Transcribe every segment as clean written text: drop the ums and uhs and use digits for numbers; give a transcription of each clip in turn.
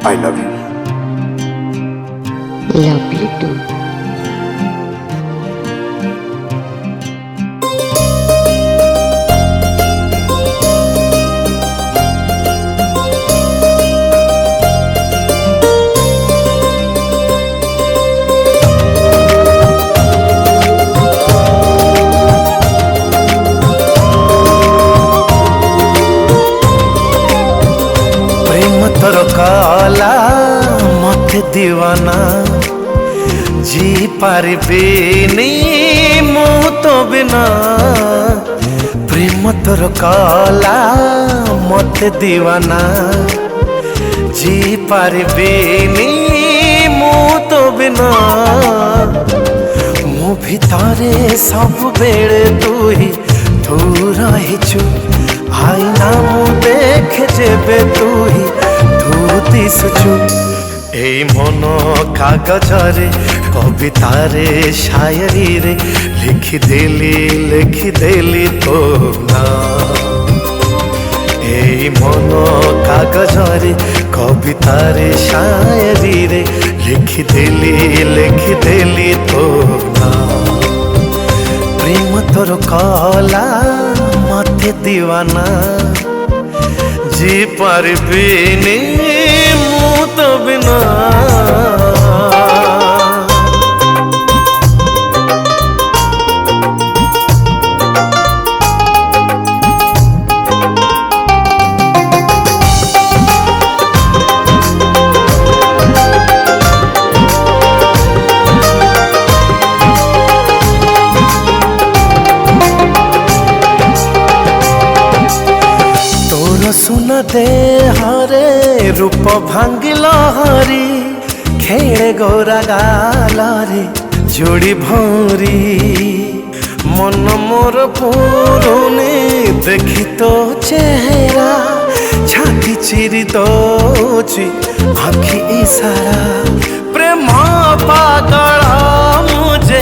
I love you. Love you too. प्रेम तोर कला मते दीवाना जी पारिबिनी मु तो बिना। प्रेम तोर कला मते दीवाना जी पारिबिनी मु तो बिना। मो भितरे सब बेले तू रहिछु आईना मु देखे जेबे तू दिशुछु। ए मन कागजरे कवितारे शायरी रे लिखिदेली तो ना। ए मन कागजरे कवितारे शायरी रे लिखिदेली तो ना। प्रेम तोर कला मते दीवाना जी पारिबिनी मु तो बिना। सुन दे हरे रूप भांगिल हरी खेले गोरा गालरे जोड़ी भौरी। मन मोर पुरुनी देखी तो चेहरा छाती चिरी दोची आखि इशारा। प्रेम पागल मुझे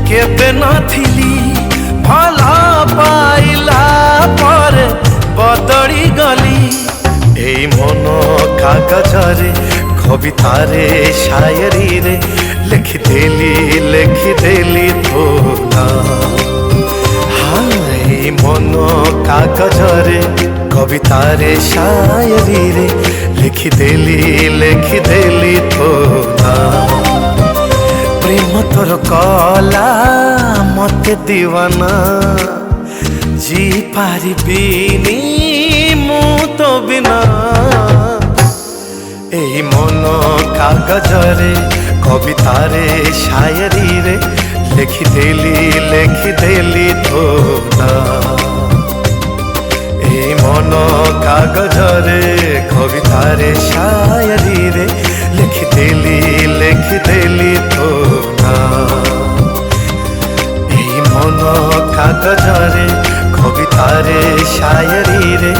केबे नथिली भला पाइला पर बदली गली। ए मन कागजरे कवितारे शायरी रे लिखिदेली तो ना। हाँ ए मन कागजरे कवितारे शायरी रे लिखिदेली तो ना। प्रेम तोर कला मते दीवाना जी पारिबिनी मु तो बिना। ए मन कागजरे कवितारे शायरी रे लिखिदेली तो ना। ए मन कागजरे कवितारे शायरी रे लिखिदेली तो ना। ए मन कागजरे कवितारे शायरी रे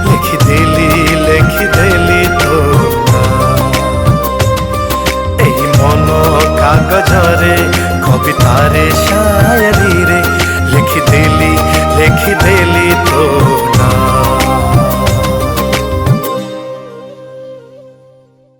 लिखिदेली तो ना। ए मन कागजरे कवितारे शायरी रे लिखिदेली तो ना।